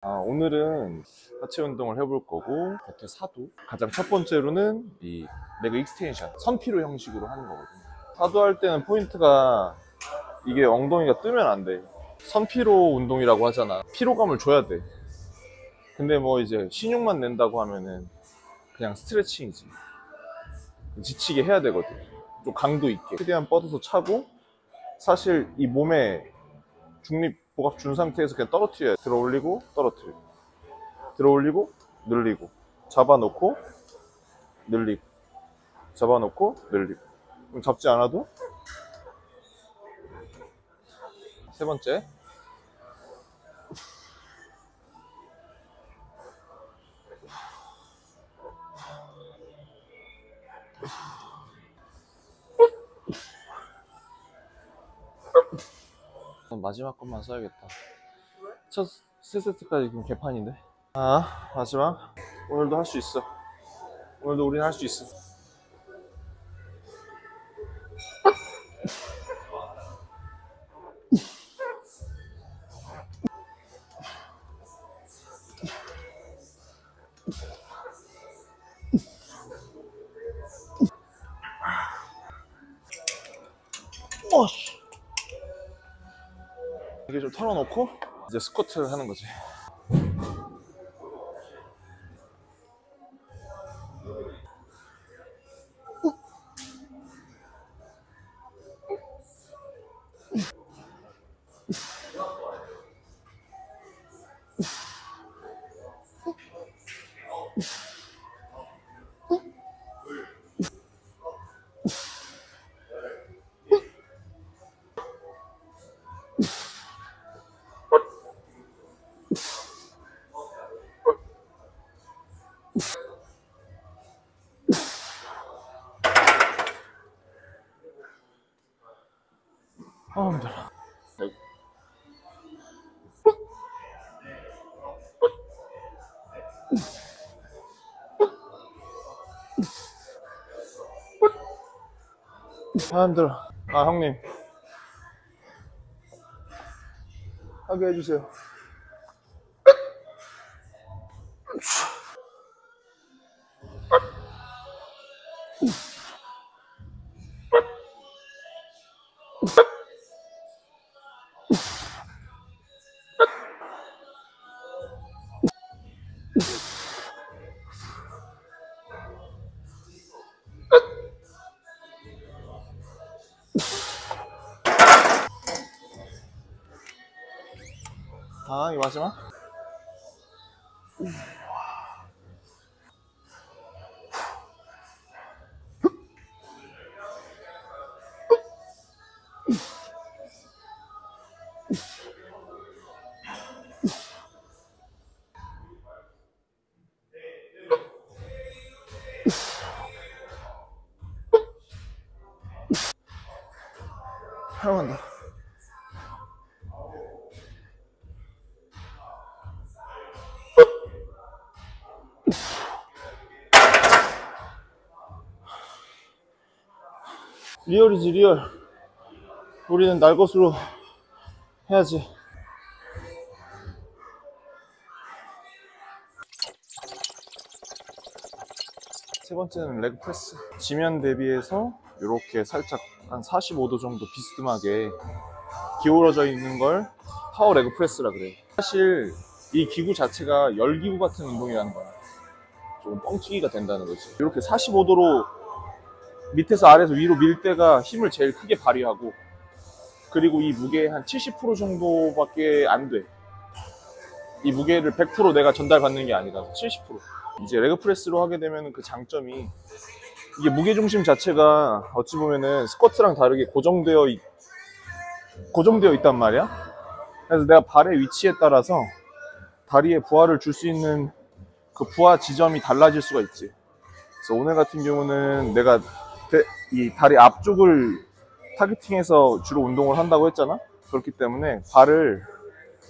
오늘은 하체 운동을 해볼 거고, 겉에 사두. 가장 첫 번째로는 이 레그 익스텐션, 선피로 형식으로 하는 거거든요. 사두 할 때는 포인트가 이게 엉덩이가 뜨면 안 돼. 선피로 운동이라고 하잖아. 피로감을 줘야 돼. 근데 뭐 이제 신용만 낸다고 하면은 그냥 스트레칭이지. 지치게 해야 되거든. 좀 강도 있게. 최대한 뻗어서 차고, 사실 이 몸에 중립 복압 준 상태에서 그냥 떨어뜨려야 돼. 들어 올리고 떨어뜨리고, 들어 올리고 늘리고, 잡아놓고 늘리고, 잡아놓고 늘리고. 그럼 잡지 않아도. 세 번째, 마지막 것만 써야겠다. 첫 세 세트까지 지금 개판인데. 마지막. 오늘도 할 수 있어. 오늘도 우린 할 수 있어. 이게 좀 털어놓고 이제 스쿼트를 하는 거지. 힘들어. 힘들어. 형님, 하게 해주세요. 이 마지막. 한번 더. 리얼이지, 리얼. 우리는 날 것으로 해야지. 세 번째는 레그 프레스. 지면 대비해서 이렇게 살짝 한 45도 정도 비스듬하게 기울어져 있는 걸 파워 레그 프레스라 그래. 사실 이 기구 자체가 열기구 같은 운동이라는 거야. 조금 뻥튀기가 된다는 거지. 이렇게 45도로 밑에서 아래에서 위로 밀 때가 힘을 제일 크게 발휘하고, 그리고 이 무게의 한 70% 정도밖에 안 돼. 이 무게를 100% 내가 전달받는 게 아니라서 70%. 이제 레그 프레스로 하게 되면 그 장점이, 이게 무게중심 자체가 어찌 보면은 스쿼트랑 다르게 고정되어 있단 말이야. 그래서 내가 발의 위치에 따라서 다리에 부하를 줄 수 있는 그 부하 지점이 달라질 수가 있지. 그래서 오늘 같은 경우는 내가 이 다리 앞쪽을 타겟팅해서 주로 운동을 한다고 했잖아. 그렇기 때문에 발을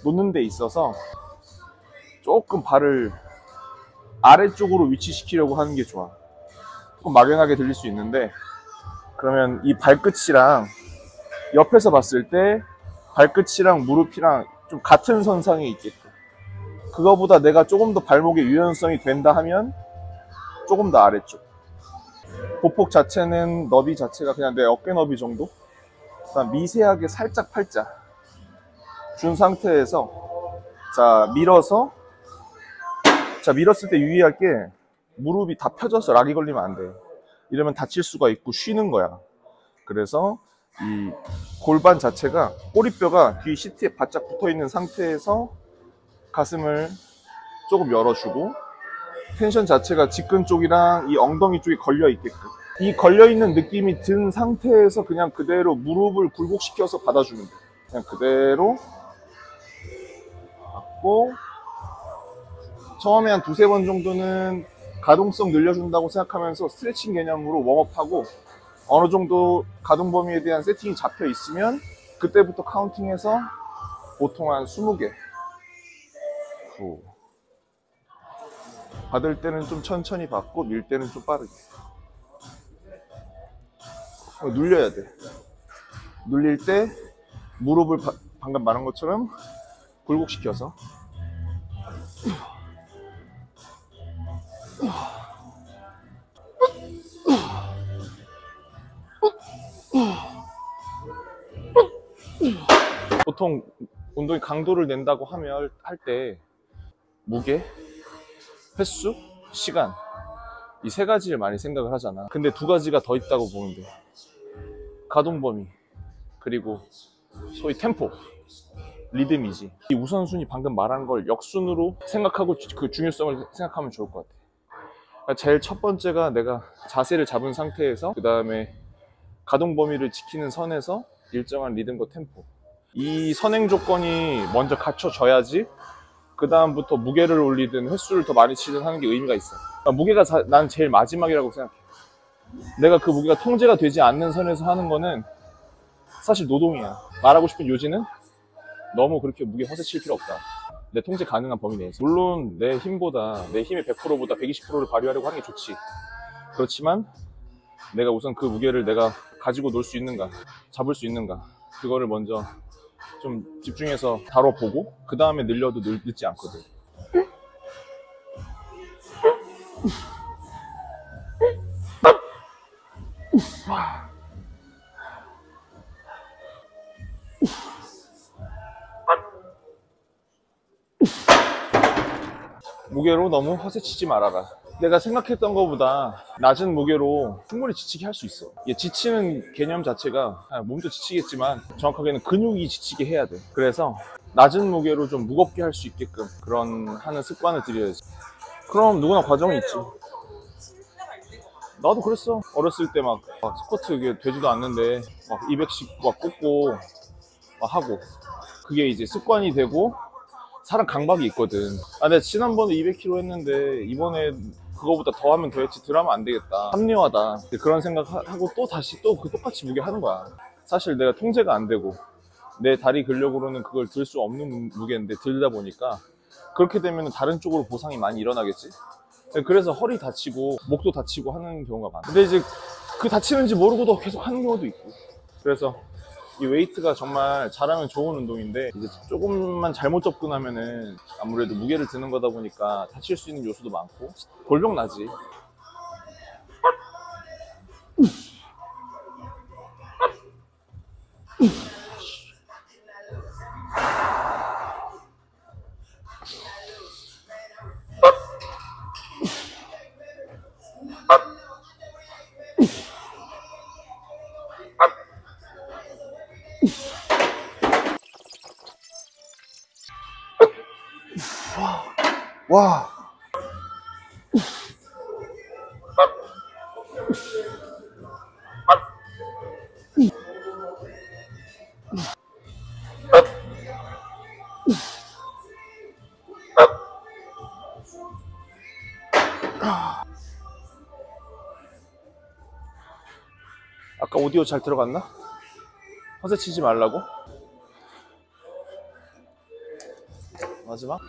놓는 데 있어서 조금 발을 아래쪽으로 위치시키려고 하는 게 좋아. 조금 막연하게 들릴 수 있는데, 그러면 이 발끝이랑 옆에서 봤을 때 발끝이랑 무릎이랑 좀 같은 선상에 있게끔 그거보다 내가 조금 더 발목의 유연성이 된다 하면 조금 더 아래쪽. 보폭 자체는 너비 자체가 그냥 내 어깨 너비 정도? 그다음 미세하게 살짝 팔자 준 상태에서 자 밀어서, 자 밀었을 때 유의할 게 무릎이 다 펴져서 락이 걸리면 안 돼. 이러면 다칠 수가 있고 쉬는 거야. 그래서 이 골반 자체가 꼬리뼈가 뒤 시트에 바짝 붙어 있는 상태에서 가슴을 조금 열어주고, 텐션 자체가 직근 쪽이랑 이 엉덩이 쪽에 걸려 있게끔, 이 걸려 있는 느낌이 든 상태에서 그냥 그대로 무릎을 굴곡시켜서 받아주면 돼. 그냥 그대로 받고, 처음에 한 두세 번 정도는 가동성 늘려준다고 생각하면서 스트레칭 개념으로 웜업하고, 어느 정도 가동 범위에 대한 세팅이 잡혀 있으면 그때부터 카운팅해서 보통 한 20개. 받을 때는 좀 천천히 받고 밀 때는 좀 빠르게. 눌려야 돼. 눌릴 때 무릎을 방금 말한 것처럼 굴곡시켜서. 보통 운동의 강도를 낸다고 하면 할 때 무게, 횟수, 시간, 이 세 가지를 많이 생각을 하잖아. 근데 두 가지가 더 있다고 보면 돼. 가동 범위, 그리고 소위 템포, 리듬이지. 이 우선순위 방금 말한 걸 역순으로 생각하고 그 중요성을 생각하면 좋을 것 같아. 그러니까 제일 첫 번째가 내가 자세를 잡은 상태에서, 그 다음에 가동 범위를 지키는 선에서 일정한 리듬과 템포, 이 선행 조건이 먼저 갖춰져야지 그 다음부터 무게를 올리든 횟수를 더 많이 치든 하는 게 의미가 있어. 그러니까 무게가 난 제일 마지막이라고 생각해. 내가 그 무게가 통제가 되지 않는 선에서 하는 거는 사실 노동이야. 말하고 싶은 요지는 너무 그렇게 무게 허세 칠 필요 없다. 내 통제 가능한 범위 내에서. 물론 내 힘보다, 내 힘의 100%보다 120%를 발휘하려고 하는 게 좋지. 그렇지만 내가 우선 그 무게를 내가 가지고 놀 수 있는가, 잡을 수 있는가, 그거를 먼저 좀 집중해서 다뤄보고 그 다음에 늘려도 늦지 않거든. 무게로 너무 허세치지 말아라. 내가 생각했던 것보다 낮은 무게로 충분히 지치게 할 수 있어. 이게 지치는 개념 자체가 몸도 지치겠지만 정확하게는 근육이 지치게 해야 돼. 그래서 낮은 무게로 좀 무겁게 할 수 있게끔 그런 하는 습관을 들여야지. 그럼 누구나 과정이 있지. 나도 그랬어. 어렸을 때 막 스쿼트 이게 되지도 않는데 막 200씩 막 꽂고 막 하고, 그게 이제 습관이 되고 사람 강박이 있거든. 내가 지난번에 200kg 했는데 이번에 그거보다 더 하면 더 했지, 덜 하면 안 되겠다, 합리화다, 그런 생각하고 또 다시 또 그 똑같이 무게 하는 거야. 사실 내가 통제가 안 되고 내 다리 근력으로는 그걸 들 수 없는 무게인데 들다 보니까 그렇게 되면 다른 쪽으로 보상이 많이 일어나겠지. 그래서 허리 다치고 목도 다치고 하는 경우가 많아. 근데 이제 그 다치는지 모르고도 계속 하는 경우도 있고. 그래서 이 웨이트가 정말 잘하면 좋은 운동인데, 이제 조금만 잘못 접근하면은 아무래도 무게를 드는 거다 보니까 다칠 수 있는 요소도 많고 골병 나지. 와. 아까 오디오 잘 들어갔나? 허세 치지 말라고? 마지막?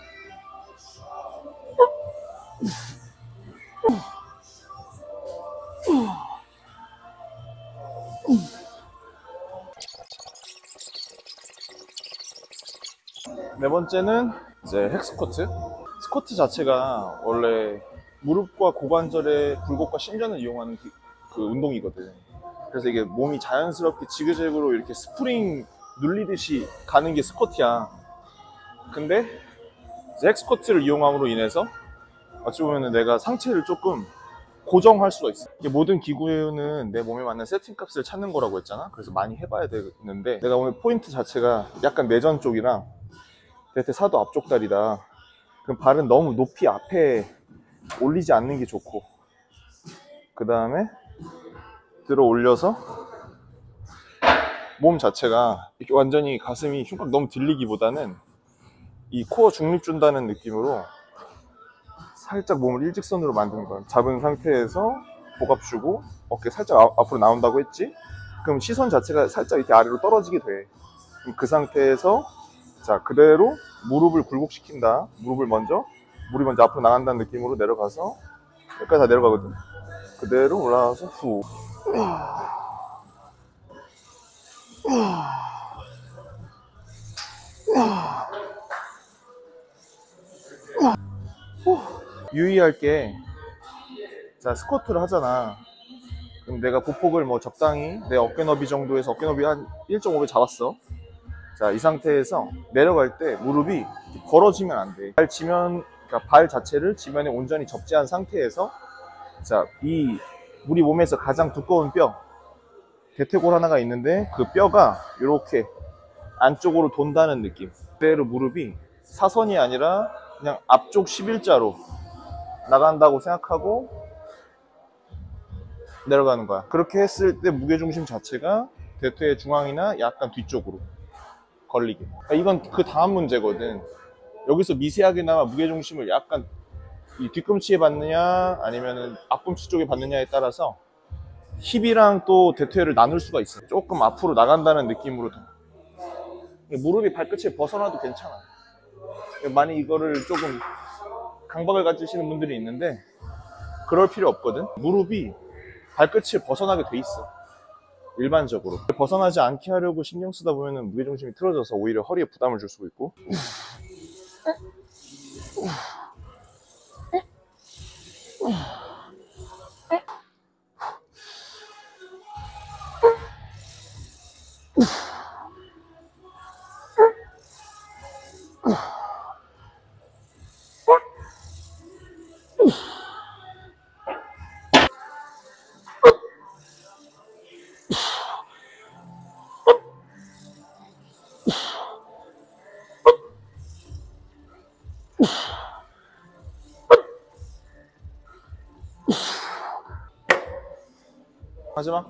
네 번째는 이제 헥스쿼트. 스쿼트 자체가 원래 무릎과 고관절의 굴곡과 신전을 이용하는 그 운동이거든. 그래서 이게 몸이 자연스럽게 지그재그로 이렇게 스프링 눌리듯이 가는 게 스쿼트야. 근데 잭 스쿼트를 이용함으로 인해서 어찌 보면 내가 상체를 조금 고정할 수가 있어. 이게 모든 기구에는 내 몸에 맞는 세팅 값을 찾는 거라고 했잖아. 그래서 많이 해봐야 되는데, 내가 오늘 포인트 자체가 약간 내전 쪽이랑 대퇴 사두 앞쪽 다리다. 그럼 발은 너무 높이 앞에 올리지 않는 게 좋고, 그 다음에 들어 올려서 몸 자체가 이렇게 완전히 가슴이 흉곽 너무 들리기보다는 이 코어 중립 준다는 느낌으로 살짝 몸을 일직선으로 만드는 거야. 잡은 상태에서 복압 주고 어깨 살짝 앞으로 나온다고 했지? 그럼 시선 자체가 살짝 이렇게 아래로 떨어지게 돼. 그럼 그 상태에서 자, 그대로 무릎을 굴곡시킨다. 무릎이 먼저 앞으로 나간다는 느낌으로 내려가서 여기까지 다 내려가거든. 그대로 올라가서 후. 유의할 게, 자, 스쿼트를 하잖아. 그럼 내가 보폭을 뭐 적당히 내 어깨 너비 정도에서 어깨 너비 한 1.5배 잡았어. 자, 이 상태에서 내려갈 때 무릎이 벌어지면 안 돼. 그러니까 발 자체를 지면에 온전히 접지한 상태에서, 자, 우리 몸에서 가장 두꺼운 뼈, 대퇴골 하나가 있는데 그 뼈가 이렇게 안쪽으로 돈다는 느낌. 그대로 무릎이 사선이 아니라 그냥 앞쪽 11자로 나간다고 생각하고 내려가는 거야. 그렇게 했을 때 무게중심 자체가 대퇴의 중앙이나 약간 뒤쪽으로 걸리게. 그러니까 이건 그 다음 문제거든. 여기서 미세하게나마 무게중심을 약간 이 뒤꿈치에 받느냐 아니면 앞꿈치 쪽에 받느냐에 따라서 힙이랑 또 대퇴를 나눌 수가 있어. 조금 앞으로 나간다는 느낌으로 더. 무릎이 발끝에 벗어나도 괜찮아. 만약 이거를 조금 강박을 가지시는 분들이 있는데 그럴 필요 없거든. 무릎이 발끝을 벗어나게 돼 있어. 일반적으로 벗어나지 않게 하려고 신경 쓰다 보면 무게중심이 틀어져서 오히려 허리에 부담을 줄 수도 있고. 하지마.